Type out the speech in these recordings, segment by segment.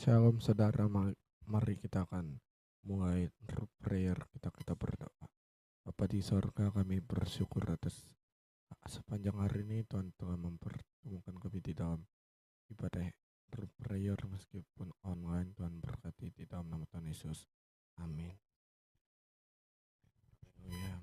Shalom saudara, mari kita akan mulai prayer, kita berdoa. Bapa di sorga, kami bersyukur atas sepanjang hari ini Tuhan telah mempertemukan kami di dalam ibadah prayer meskipun online. Tuhan berkati di dalam nama Tuhan Yesus. Amin. Haleluya.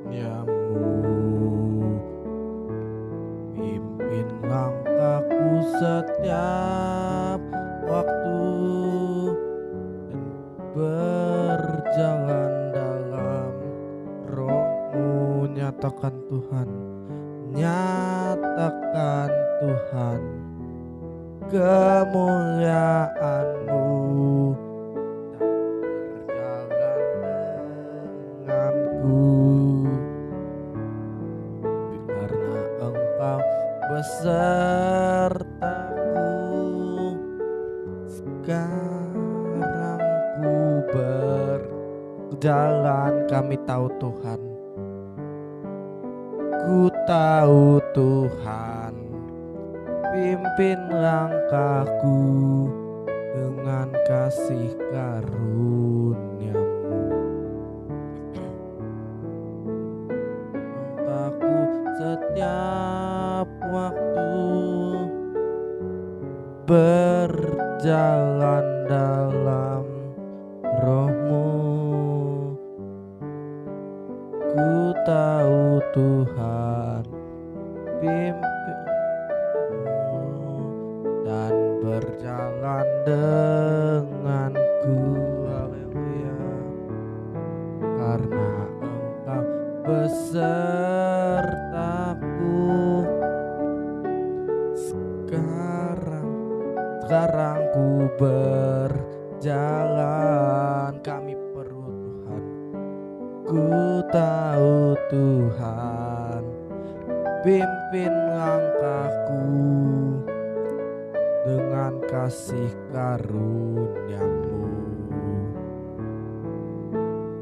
Yamu pimpin langkahku setiap waktu dan berjalan dalam roh-Mu. Nyatakan Tuhan, nyatakan Tuhan kemuliaan-Mu dan berjalan denganku, karena Engkau besertaku. Sekarang ku berjalan, kami tahu Tuhan, ku tahu Tuhan, pimpin langkahku dengan kasih karunia-Mu. Langkahku setiap waktu berjalan dalam roh-Mu. Ku tahu Tuhan, pimpin dan berjalan denganku. Haleluya. Karena Engkau besertaku. Sekarang ku berjalan, kami perlu Tuhan. Ku tahu Tuhan, pimpin langkahku dengan kasih karunia-Mu.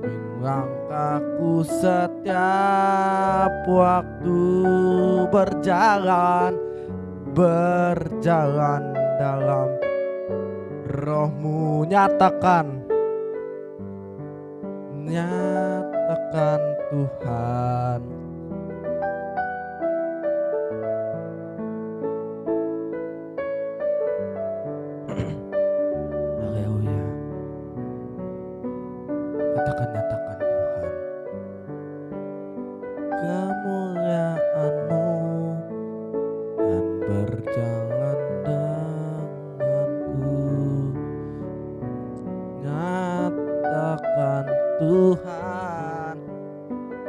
Pimpin langkahku setiap waktu berjalan dalam roh-Mu. Nyatakan Tuhan, haleluya. Katakan, nyatakan Tuhan kemuliaan-Mu dan berjalan denganku. Nyatakan Tuhan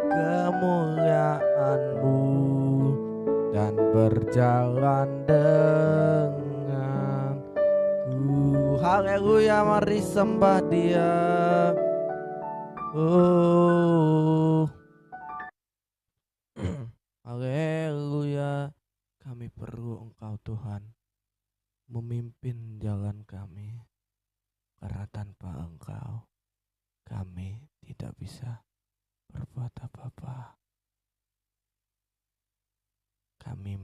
kemuliaan-Mu dan berjalan denganku. Haleluya, mari sembah Dia. Haleluya. Kami perlu Engkau Tuhan, memimpin jalan kami, karena tanpa Engkau kami tidak bisa berbuat apa-apa. Kami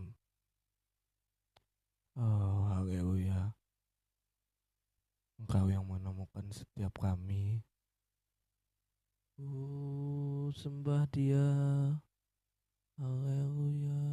haleluya, Engkau yang menemukan setiap kami. Sembah Dia. Haleluya.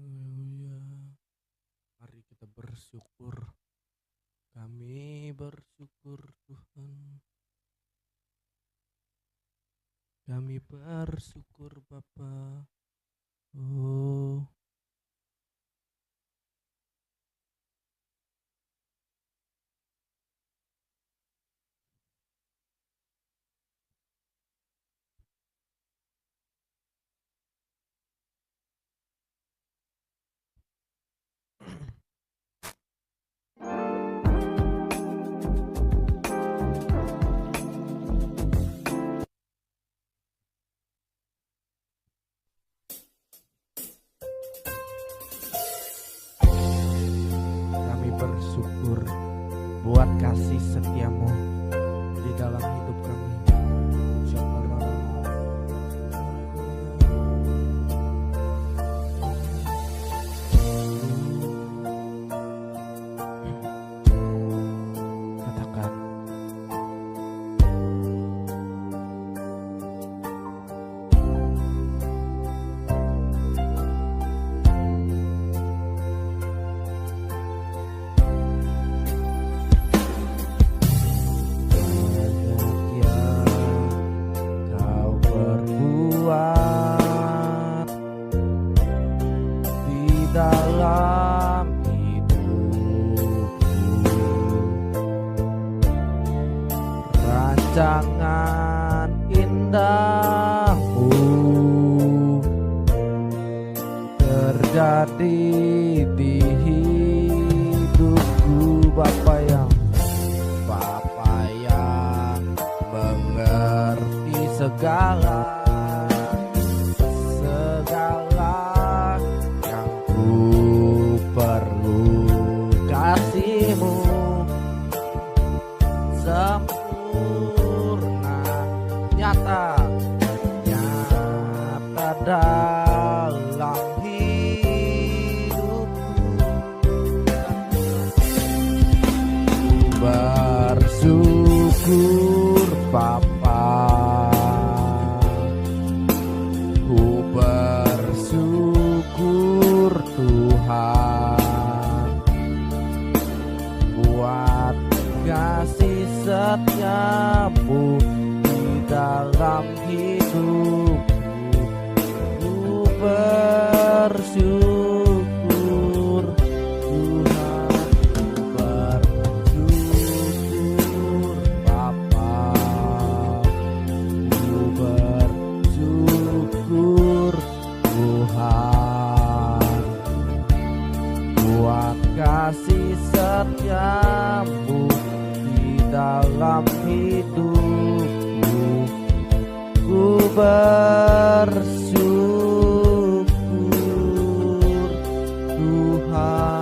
Haleluya. Mari kita bersyukur. Kami bersyukur Tuhan. Kami bersyukur Bapa. Oh, kami bersyukur buat kasih setiamu di dalam hidup kami. Katakan, banyak yang kau perbuat di dalam hidupku. Rancangan indahmu terjadi di hidupku. Bapa yang mengerti segala yang ku perlu. Kasihmu sempurna, nyata dalam hidupku. Bersyukur Bapa, ku bersyukur Tuhan buat kasih setiamu di dalam hidupku. Ku bersyukur Tuhan, ku bersyukur Bapa, ku bersyukur Tuhan buat kasih setiamu di dalam hidupku. Ku bersyukur Tuhan.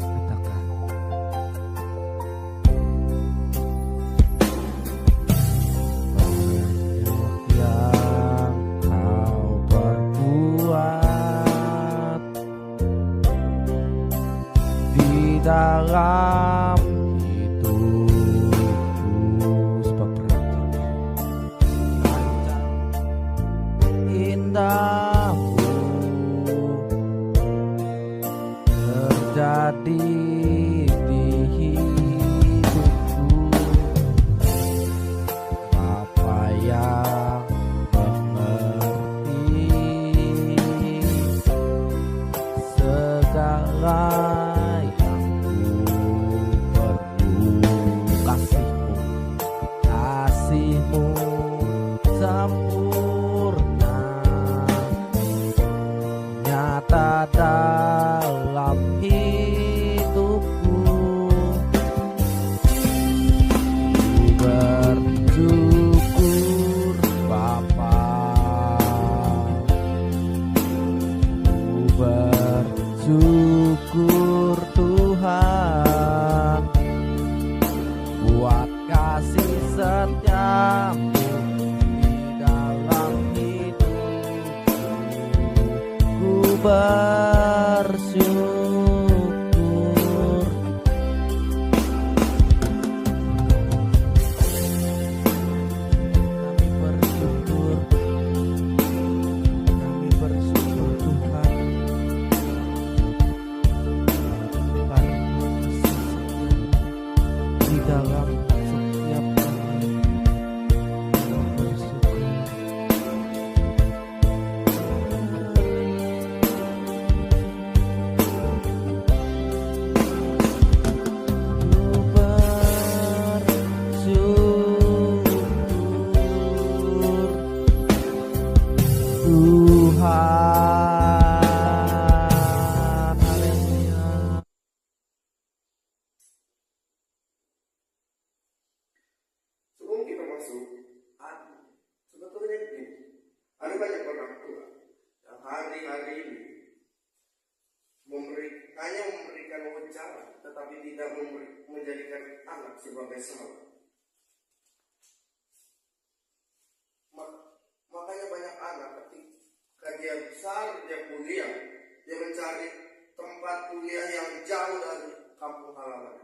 Katakan, banyak yang kau perbuat di dalam hidupku. Sebab rancangan indahmu terjadi di hidupku. Bapa yang mengerti segala yang ku perlu. Kasihmu sempurna, bersyukur. Kami bersyukur Tuhan, karena di dalam setiap hari kami bersyukur. Tuhan, haleluya. Sebelum kita masuk, sebetulnya begini, ada banyak orang tua yang hari-hari ini hanya memberikan ucapan, tetapi tidak menjadikan anak sebagai sahabat. Makanya banyak anak ketika dia besar, dia kuliah, dia mencari tempat kuliah yang jauh dari kampung halaman.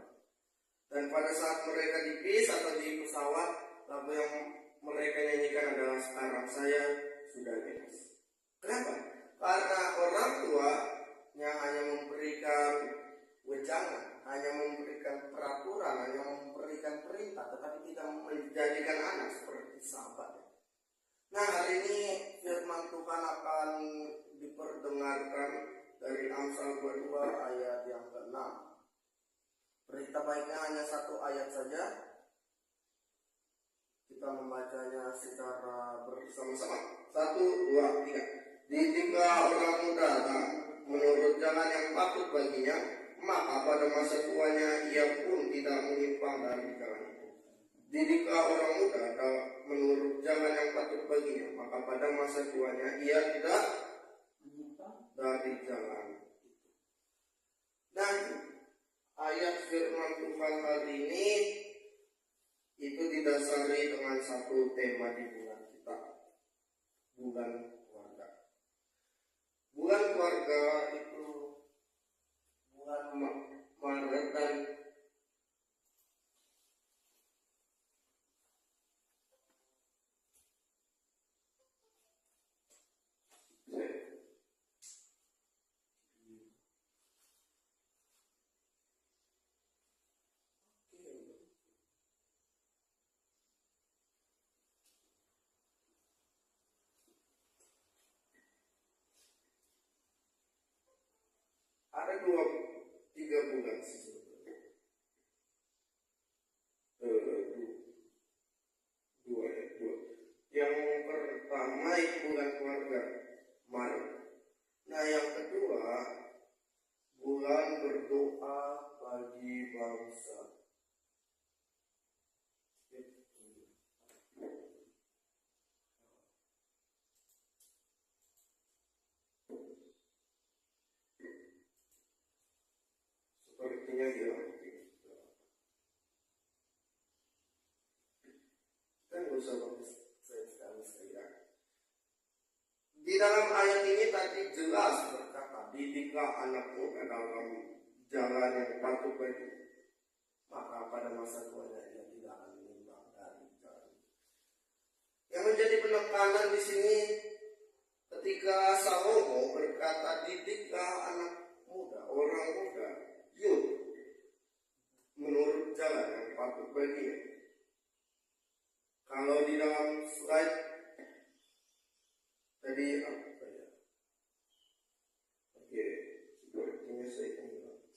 Dan pada saat mereka di bis atau di pesawat, lagu yang mereka nyanyikan adalah "Sekarang Saya Sudah Bebas". Kenapa? Karena orang tuanya hanya memberikan wejangan, hanya memberikan peraturan, hanya memberikan perintah, tetapi tidak menjadikan anak seperti sahabat. Nah, hari ini firman Tuhan akan diperdengarkan dari Amsal 22 ayat yang ke-6. Berita baiknya hanya satu ayat saja. Kita membacanya secara bersama-sama. 1, 2, 3. Didiklah orang muda menurut jalan yang patut baginya, maka pada masa tuanya ia pun tidak menyimpang dari jalan itu. Didiklah orang muda menurut jalan yang patut baginya, maka pada masa tuanya ia tidak menyimpang dari jalan itu. Dan ayat firman Tuhan hari ini itu didasari dengan satu tema di bulan kita, bulan keluarga. Bulan keluarga itu bulan Maret dan ada 3 bulan sebetulnya. Dua. Yang pertama itu bulan keluarga, Maret. Nah, yang kedua bulan berdoa bagi bangsa. Sepertinya dia kan usah saya. Di dalam ayat ini tadi jelas berkata, didiklah anakmu ke dalam jalan yang patut bagi, maka pada masa tuanya ia tidak akan menyimpang dari jalan. Yang menjadi penekanan di sini ketika Salomo berkata, didiklah anak muda, orang muda, youth, menurut jalan yang patut baginya. Kalau di dalam slide tadi apa ya? Oke, sepertinya saya ingat.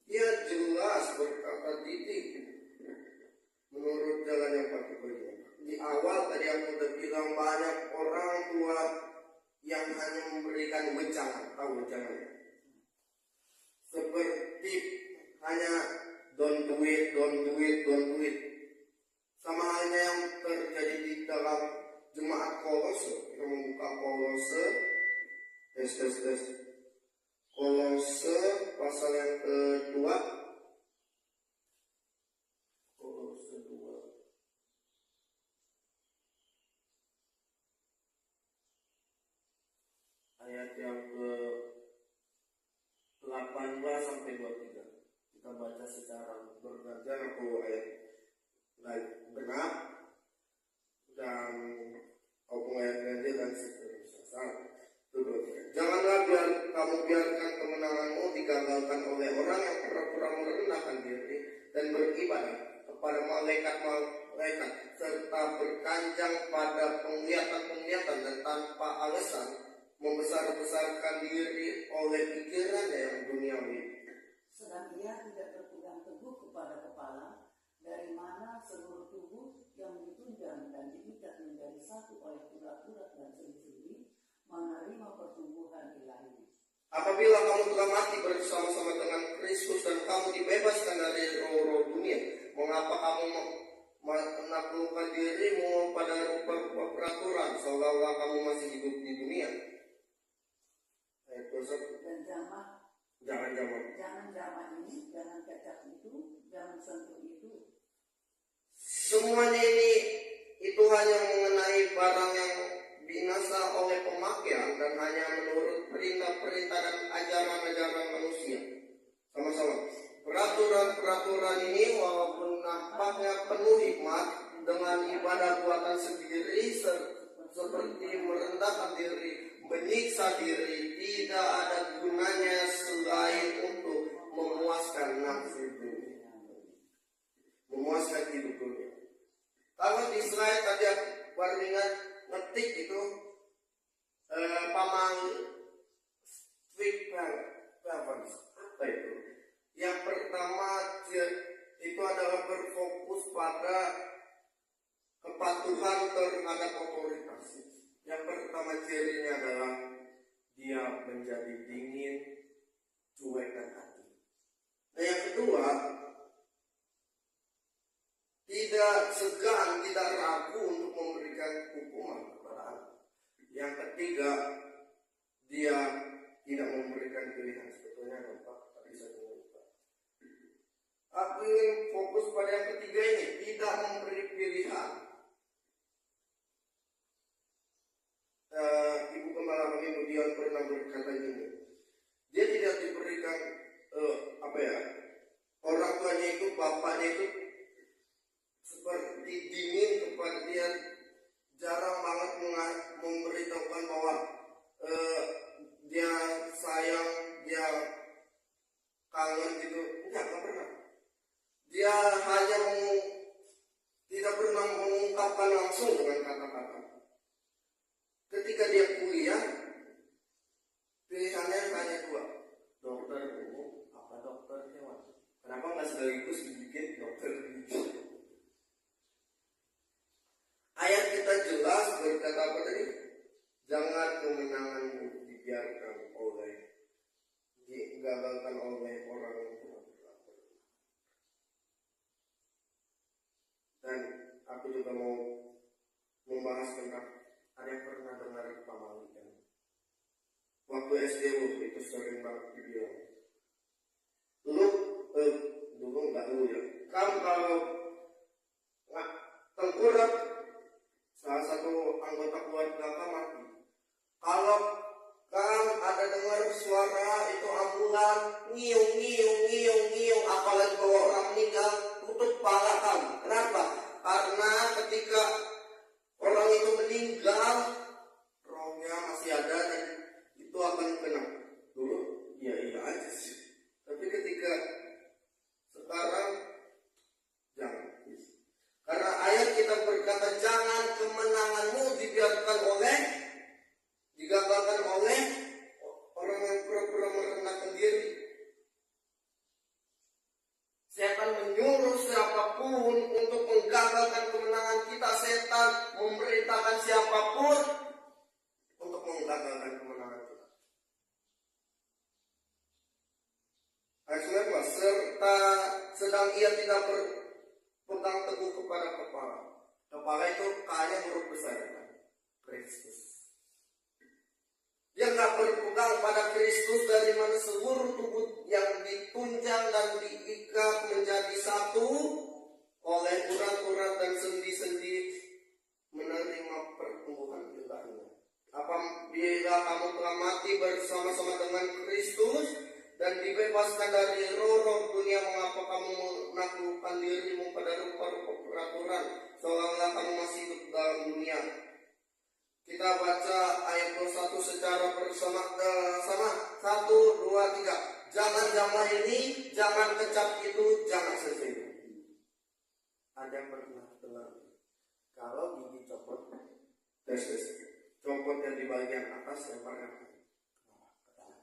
Dia jelas berkata didik menurut jalan yang patut baginya. Di awal tadi aku sudah bilang banyak orang tua yang hanya memberikan wejangan, tahu wejangannya? Seperti hanya don't do it. Sama halnya yang terjadi di dalam jemaat Kolose. Kita membuka Kolose, Kolose pasal yang kedua. Kolose 2. ayat yang ke 18 sampai 23. Kita baca secara bergantian atau ayat genap dan ayat ganjil dan seterusnya. Janganlah biarkan kemenanganmu digagalkan oleh orang yang pura-pura merendahkan diri dan beribadah kepada malaikat-malaikat serta berkanjang pada penglihatan-penglihatan dan tanpa alasan membesar-besarkan diri oleh pikirannya yang duniawi. Sedang ia tidak berpegang teguh kepada kepala, dari mana seluruh tubuh yang ditunjang dan diikat menjadi satu oleh urat-urat dan sendi-sendi menerima pertumbuhan ilahi. Apabila kamu telah mati bersama-sama dengan Kristus dan kamu dibebaskan dari roh-roh dunia, mengapa kamu menaklukkan dirimu pada rupa-rupa peraturan seolah-olah kamu masih hidup di dunia? Dan jangan jamah ini, jangan cacat itu, jangan sentuh itu. Semuanya itu hanya mengenai barang yang binasa oleh pemakaian dan hanya menurut perintah-perintah dan ajaran-ajaran manusia. Sama-sama. Peraturan-peraturan ini walaupun nampaknya penuh hikmat dengan ibadah buatan sendiri seperti merendahkan diri, menyiksa diri, tidak ada gunanya selain untuk memuaskan nafsu dunia, memuaskan hidup dunia. Kalau di slide tadi baru ingat ngetik itu pamang street preference apa itu? Yang pertama itu adalah berfokus pada kepatuhan terhadap otoritas. Yang pertama cirinya adalah dia menjadi dingin, cuek dan hati. Nah yang kedua, tidak segan, tidak ragu untuk memberikan hukuman kepada anak. Yang ketiga, dia tidak memberikan pilihan. Sebetulnya Bapak tak bisa mengubah. Aku ingin fokus pada yang ketiga ini, tidak memberi pilihan. Ibu Gembala kami kemudian pernah berkata gini, dia tidak diberikan orang tuanya itu, bapaknya itu seperti dingin kepada dia, jarang banget memberitahukan bahwa dia sayang, dia kangen gitu, enggak pernah. Dia hanya tidak pernah mengungkapkan langsung dengan kata-kata. Ketika dia kuliah, pilihannya hanya dua, dokter umum apa dokter hewan. Kenapa nggak sekaligus dibikin dokter gigi? Ayat kita jelas berkata apa tadi? Jangan kemenanganmu digagalkan oleh orang yang kurang berlaku. Dan aku juga mau membahas tentang, ada yang pernah dengar pamali kan? Waktu SD itu sering banget dibilang, dulu nggak lu ya. Kamu kalau tengkurap salah satu anggota keluarga kamu mati, kalau kamu ada dengar suara itu ambulan ngiung, apalagi kalau orang meninggal, tutup kepala kamu. Kenapa? Karena ketika orang itu meninggal, rohnya masih ada dan itu akan kena. Dulu iya aja sih, tapi ketika sekarang jangan. Karena ayat kita berkata jangan kemenanganmu digagalkan oleh orang yang pura-pura merendahkan diri. Setan menyuruh siapapun untuk menggagalkan kemenangan kita. Setan memerintahkan siapapun untuk menggagalkan kemenangan kita. Ayat 19, serta sedang ia tidak berpegang teguh kepada kepala. Kepala itu kayaknya huruf besar kan? Kristus. Dia nggak berpegang pada Kristus, dari mana seluruh tubuh yang ditunjang dan diikat menjadi satu oleh urat-urat dan sendi-sendi menerima pertumbuhan ilahnya. Apabila kamu telah mati bersama-sama dengan Kristus dan dibebaskan dari roh dunia. Mengapa kamu menaklukkan dirimu pada rupa-rupa peraturan seolah-olah kamu masih hidup dalam dunia? Kita baca ayat 21 secara bersama-sama. 1, 2, 3. Jangan jamah ini, jangan kecap itu, jangan sesuai. Ada yang pernah dengar? Kalau gigi copot, copotnya di bagian atas, lemparnya ke bawah.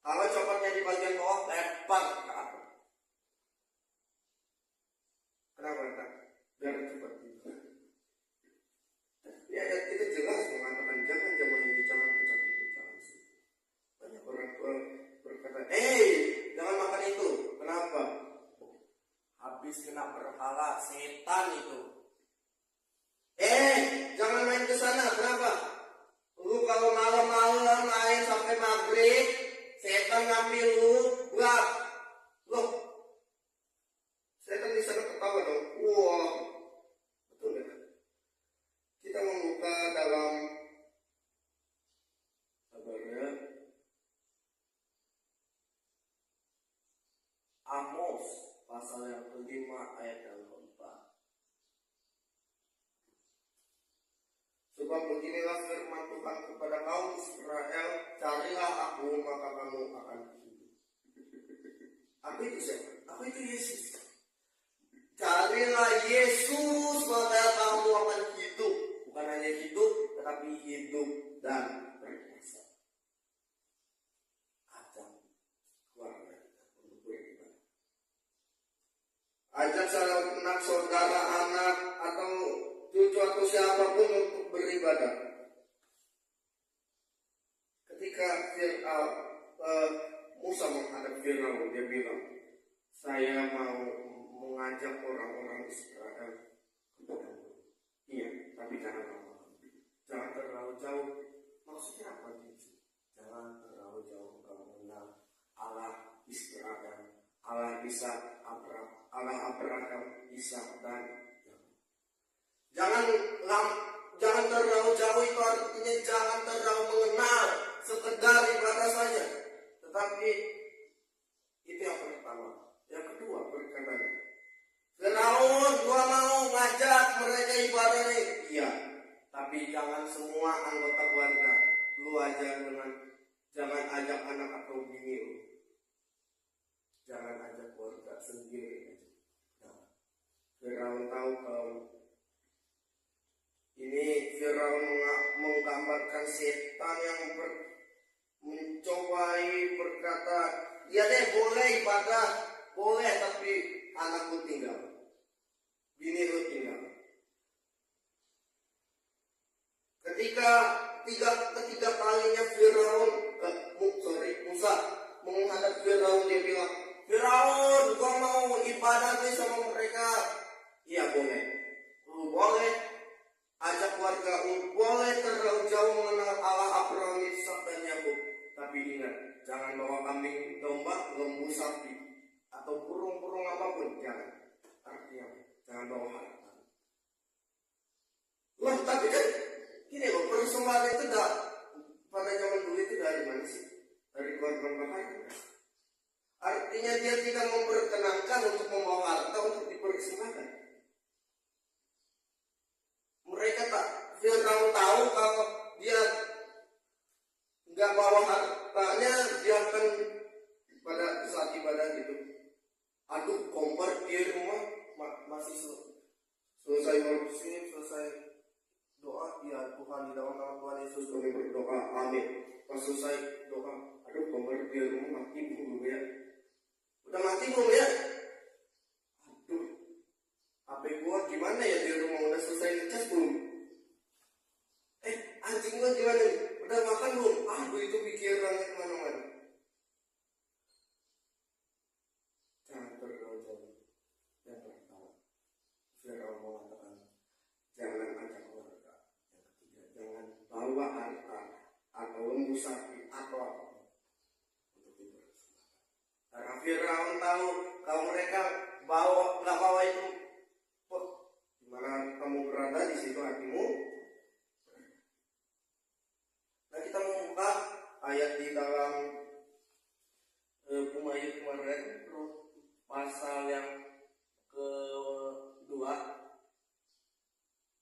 Kalau copotnya di bagian bawah, lempar ke atas. Kenapa tak? Biar cepat gitu. Ya, itu jelas mengatakan jangan jamah ini, jangan kecap itu, jangan sesuai. Banyak orang tua berkata, jangan makan itu. Kenapa? Habis kena berhala setan itu. Jangan main ke sana. Kenapa? Lu kalau malam-malam main sampai maghrib, setan ngambil lu, buat. Loh, setan di sana ketawa dong. Wah, betul ya. Kita membuka dalam Amos pasal yang kelima ayat yang keempat. Sebab beginilah firman Tuhan kepada kaum Israel, carilah aku maka kamu akan hidup. Aku itu siapa? Aku itu Yesus. Carilah Yesus maka kamu akan hidup. Bukan hanya hidup, tetapi hidup dan berkuasa. Ajak anak saudara, anak atau cucu atau siapapun untuk beribadah. Ketika Musa menghadap Firaun, dia bilang, saya mau mengajak orang-orang Israel kepadamu. Iya, tapi jangan lama. Jangan terlalu jauh. Maksudnya apa gitu? Jangan terlalu jauh engkau mengenal Allah Israel, Allah Ishak, Allah Abraham, Ishak dan Yakub. Jangan terlalu jauh, itu artinya jangan terlalu mengenal, sekedar ibadah saja. Tetapi itu yang pertama. Yang kedua berkatanya, Firaun, gua mau ngajak mereka ibadah nih. Iya, tapi jangan semua anggota keluarga. Lu aja jangan ajak anak atau bini lu. Jangan ajak keluarga sendiri. Firaun tahu kalau ini Firaun menggambarkan setan yang mencobai berkata, ya deh boleh ibadah, boleh tapi anakku tinggal, bini lu tinggal. Ketiga kalinya Musa menghadap Firaun, dia bilang, Firaun, gua mau ibadah nih sama mereka. Iya boleh, lu boleh ajak keluarga lu, boleh terlalu jauh mengenal Allah Abraham, Ishak dan Yakub. Tapi ingat, jangan bawa kambing domba, lembu sapi, atau burung-burung apapun, jangan. Artinya, jangan bawa harta. Loh, tapi kan gini loh, persembahan itu pada zaman dulu itu dari mana sih? Dari korban bahaya. Artinya dia tidak memperkenankan untuk membawa harta untuk dipersembahkan. Mereka Firaun tahu kalau dia nggak bawa hartanya, dia akan pada saat ibadah gitu. Aduh, kompor di rumah masih selesai worship, selesai doa, ya Tuhan di dalam nama Tuhan Yesus kami berdoa, amin. Pas selesai doa, aduh kompor di rumah mati belum ya? Udah mati belum ya? Aduh, HP gua gimana ya di rumah, udah selesai ngecas belum? Anjing gua gimana? Udah makan belum? Aduh, itu pikirannya kemana-mana. Jangan terlalu jauh. Yang pertama, Firaun mengatakan jangan ajak keluarga. Yang ketiga, jangan bawa harta atau lembu sapi atau apa untuk dipersembahkan. Karena Firaun tahu kalau mereka nggak bawa itu, di mana kamu berada di situ hatimu. Nah, kita membuka ayat di dalam Pemayu kemarin, pasal yang kedua,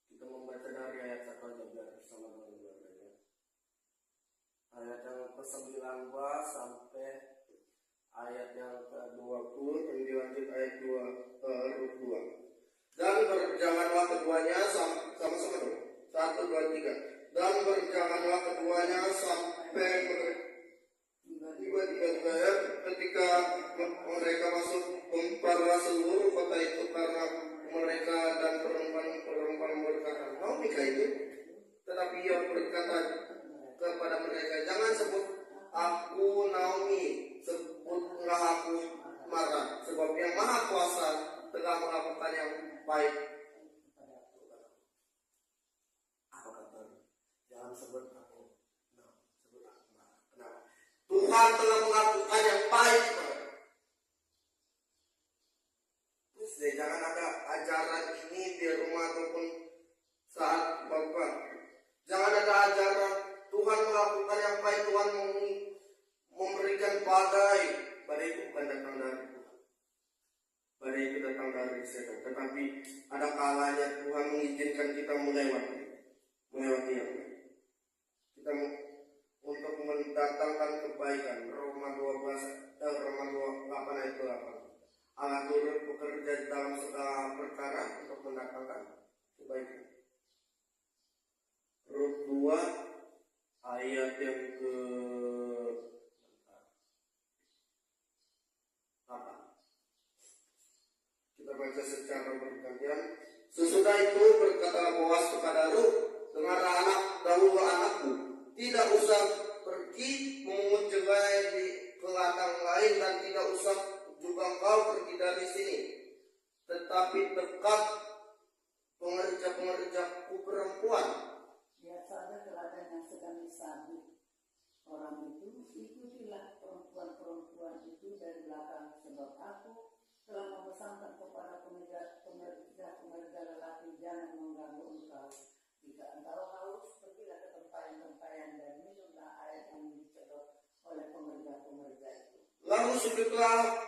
kita membaca dari ayat 1 aja biar bersama dengan keluarganya. Ayat yang ke-19 sampai ayat yang ke-20, dan dilanjut ayat 2. Dan berjalanlah keduanya sama-sama dong. 1, 2, 3. Dan berjalanlah keduanya sampai tiba-tiba ketika mereka masuk memperlah seluruh kota itu, karena mereka dan perempuan berkata, "Mau nikah itu?" Tetapi ia berkata kepada mereka, "Jangan sebut aku Naomi, sebutlah aku Mara, sebab yang Maha Kuasa telah melakukan yang baik." Apa kata? Jangan sebut aku. Sebut aku Mara. Kenapa? Tuhan telah melakukan yang baik. Terus jangan ada ajaran ini di rumah ataupun saat Bapak. Jangan ada ajaran Tuhan melakukan yang baik, Tuhan memberikan badai. Badai itu bukan datang dari Tuhan. Badai itu datang dari setan. Tetapi ada kalanya Tuhan mengizinkan kita melewati yang baik. Kita untuk mendatangkan kebaikan. Roma 8 ayat 8. Allah turut bekerja dalam segala perkara untuk mendatangkan kebaikan. Rut 2 ayat yang ke 8. Kita baca secara bergantian. Sesudah itu berkata Boas kepada Rut, "Dengarlah dahulu anakku, tidak usah pergi memungut jelai di ke ladang lain, dan tidak usah juga kau pergi dari sini, tetapi dekat pengerja-pengerjaku perempuan." Lihat saja teladan yang sedang disabit orang itu, ikutilah perempuan-perempuan itu dari belakang, sebab aku telah memesankan kepada pengerja lelaki, "Jangan mengganggu engkau. Jika engkau haus, pergilah ke tempayan-tempayan dan minumlah air yang dicedok oleh pengerja-pengerja itu." Lalu sujudlah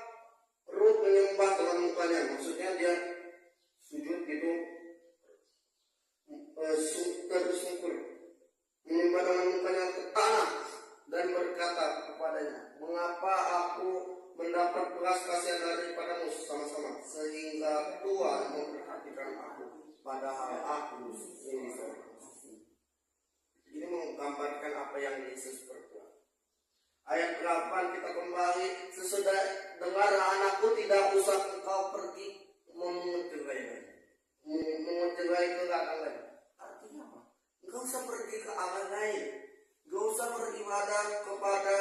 Rut menyembah dengan mukanya, maksudnya dia sujud gitu, tersungkur, menyembah dengan mukanya ke tanah dan berkata kepadanya, "Mengapa aku mendapat belas kasihan daripadamu sama-sama, sehingga Tuhan memperhatikan aku, padahal aku ini seorang asing." Ini menggambarkan apa yang Yesus berbuat. Ayat 8 kita kembali, "Sesudah dengar anakku, tidak usah engkau pergi memungut jelai ke ladang lain." Artinya apa? Engkau usah pergi ke Allah lain. Engkau usah beribadah kepada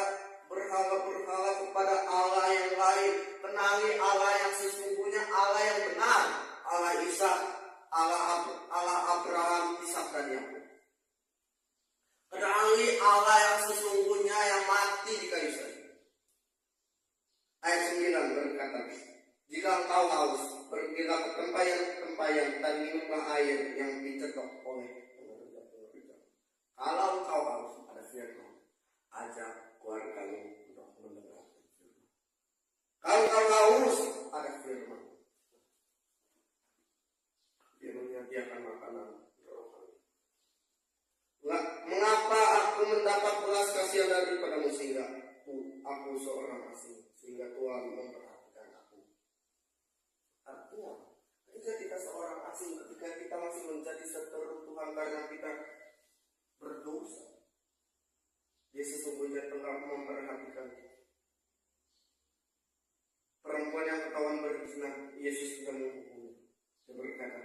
berhala-berhala, kepada Allah yang lain. Kenali Allah yang sesungguhnya, Allah yang benar, Allah Ishak, Allah Abraham, Ishak dan Yakub. Kenali Allah yang sesungguhnya yang mati di kayu salib. Ayat 9 berkata, "Jika engkau haus, pergilah ke tempayan-tempayan dan minumlah air yang dicedok oleh pengerja-pengerja. Kalau engkau haus," ada firman, "ajak keluargamu untuk mendengarkan firman. Kalau engkau haus," ada firman, "dia menyediakan makanan rohani." "Mengapa aku mendapat belas kasihan daripadamu, sehingga aku seorang asing, sehingga Tuhan memperhatikan aku." Artinya, ketika kita seorang asing, ketika kita masih menjadi seteru Tuhan karena kita berdosa, Dia sesungguhnya telah memperhatikan kita. Perempuan yang ketahuan berzina, Yesus sudah menghukumnya. Dia berkata,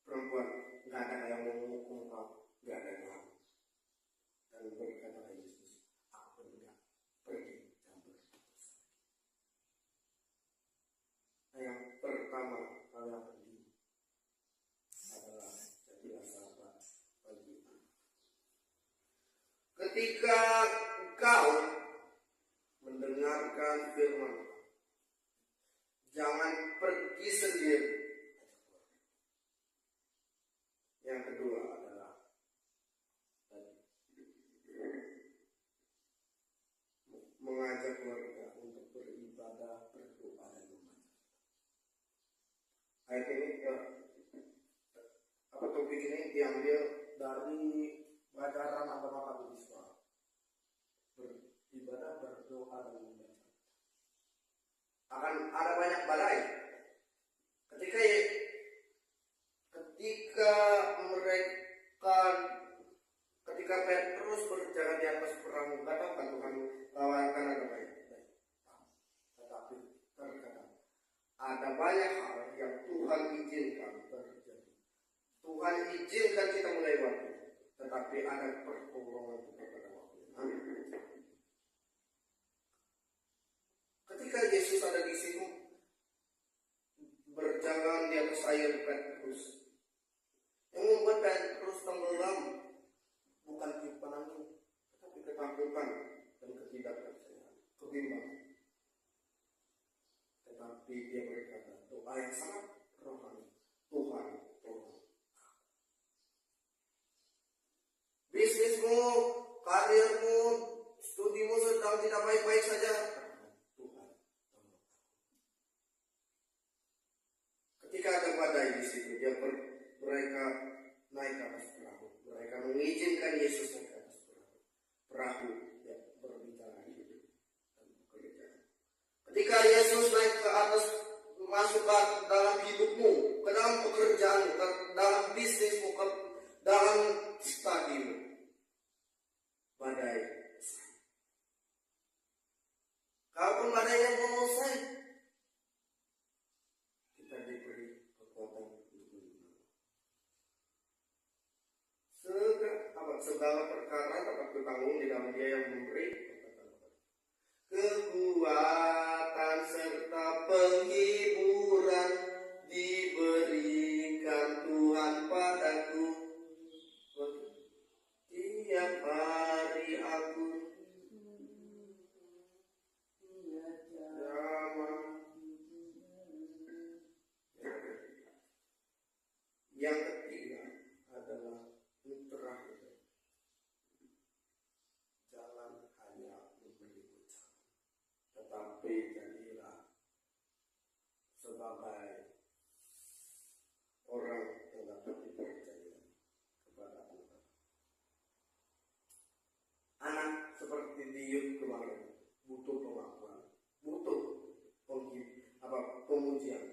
"Perempuan, nggak ada yang menghukum kau, nggak ada yang." Dan berkata Yesus, "Aku tidak pergi dan berdosa." Yang pertama kalian pergi adalah jadilah sahabat bagi anak. Ketika kau mendengarkan firman, jangan pergi sendiri. Yang kedua adalah Ayat ini topik ini diambil dari pelajaran agama Katolik Islam. Beribadah, berdoa, dan membaca. Akan ada banyak badai. Ketika Petrus berjalan di atas perahu, katakan Tuhan lawankan ada banyak. Tetapi terkadang ada banyak hal yang Tuhan izinkan terjadi. Tuhan izinkan kita melewati, tetapi ada pertolongan pada waktunya. Ketika Yesus ada di situ berjalan di atas air, Petrus yang membuat Petrus tenggelam bukan tiupan angin, tetapi ketakutan dan ketidakpercayaan, kebimbangan. Tetapi dia berkata, doa yang sangat rohani, Tuhan tolong. Bisnismu, karirmu, studimu sedang tidak baik-baik saja, Tuhan tolong. Ketika ada badai di situ, mereka naik ke atas perahu. Mereka mengizinkan Yesus naik ke atas perahu. Perahu yang berbicara hidup dan pekerjaan. Ketika Yesus naik ke atas, masuk ke dalam hidupmu, ke dalam pekerjaanmu, ke dalam bisnismu, ke dalam studimu, badai. Kalaupun badainya belum selesai, kita diberi kekuatan untuk menang. Segala perkara dapat ditanggung di dalam Dia yang memberi kekuatan serta penghiburan diberikan Tuhan padaku. Tiap hari aku yang ketiga adalah terakhir. Jangan hanya memberi ucapan, tetapi jadilah sebagai orang yang dapat dipercaya kepada Tuhan. Anak seperti Diuk kemarin butuh pengakuan, butuh pemujian.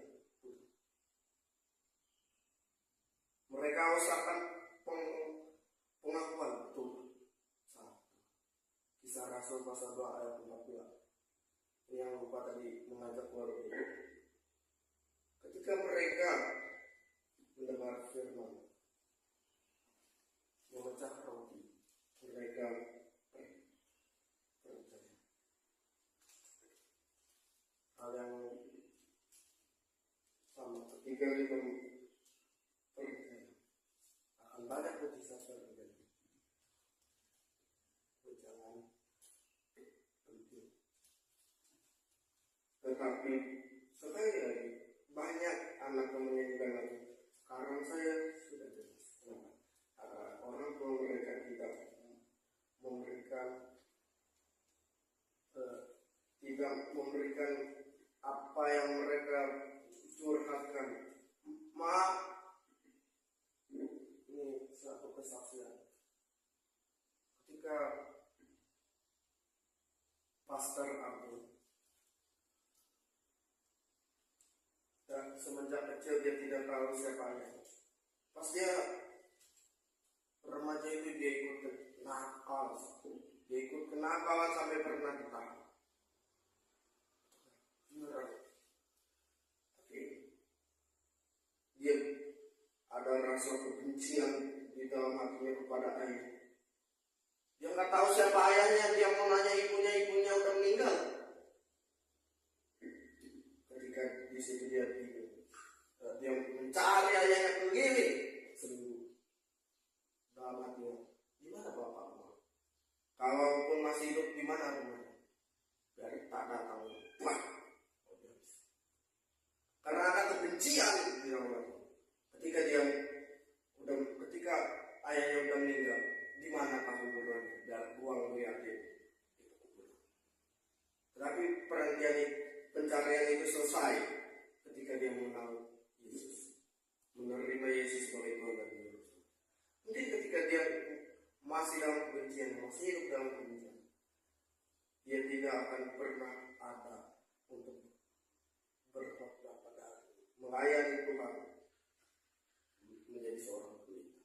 Mereka usahakan pengakuan betul. Kisah Rasul pasal 2 ayat 14. Ini yang lupa tadi mengajak keluar ini. Ketika mereka mendengar firman, memecah roti, mereka percaya. Hal yang sama ketika kita percaya, akan banyak mujizat terjadi. Jangan penting. Tetapi sekali lagi banyak anak teman yang lagi. Sekarang saya sudah jelas. Orang tua mereka tidak memberikan apa yang mereka curhatkan. Maaf, ini satu kesaksian. Ketika Pastor Abu dan semenjak kecil dia tidak tahu siapanya. Pas dia remaja itu dia ikut nakal, dia ikut kenakalan sampai pernah ditahan. Tapi dia ada rasa kebencian di dalam hatinya kepada ayah. Dia nggak tahu siapa ayahnya, dia mau nanya ibunya udah meninggal. Ketika di situ dia mencari ayahnya keliling seminggu. Dalam hatinya, di mana bapakmu? Kalaupun masih hidup, di mana rumahnya? Dari tak datang, wah, karena ada kebencian di dalam hati. Ketika ayahnya udah meninggal, di mana kuburannya? Dan buang dia itu kuburan. Tetapi pencarian itu selesai ketika dia mengenal Yesus. masih dalam kebencian, masih hidup dalam kebencian, dia tidak akan pernah ada untuk berkhotbah pada melayani Tuhan, menjadi seorang pelita.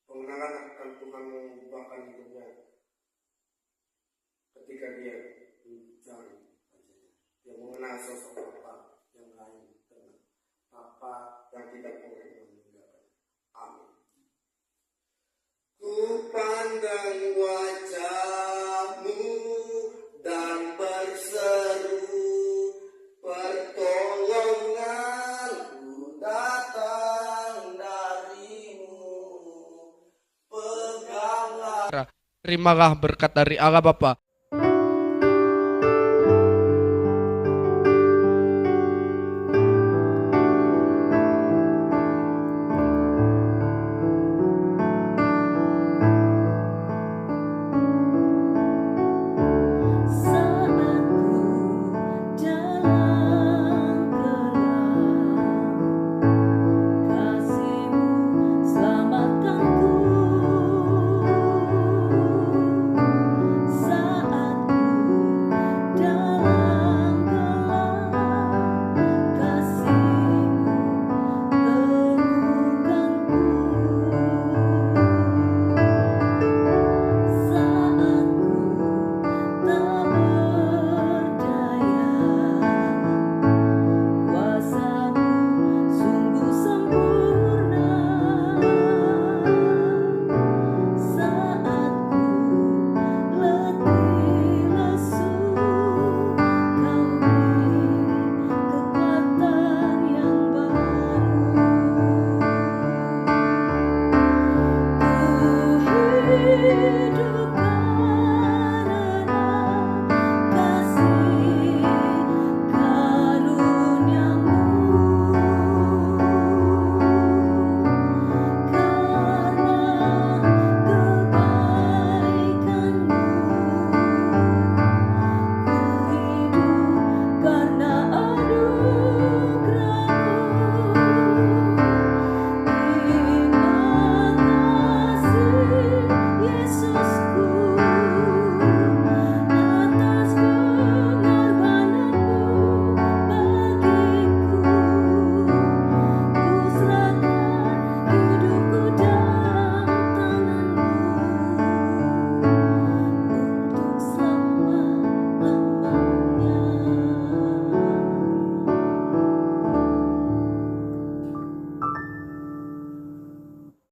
Pengenalan akan Tuhan mengubahkan hidupnya ketika dia mencari wajahnya. Dia mengenal sosok Bapa yang lain dengan Bapa yang tidak boleh meninggalkan. Amin. Ku pandang wajahmu dan berseru, pertolonganku datang darimu. Peganglah. Terimalah berkat dari Allah Bapa,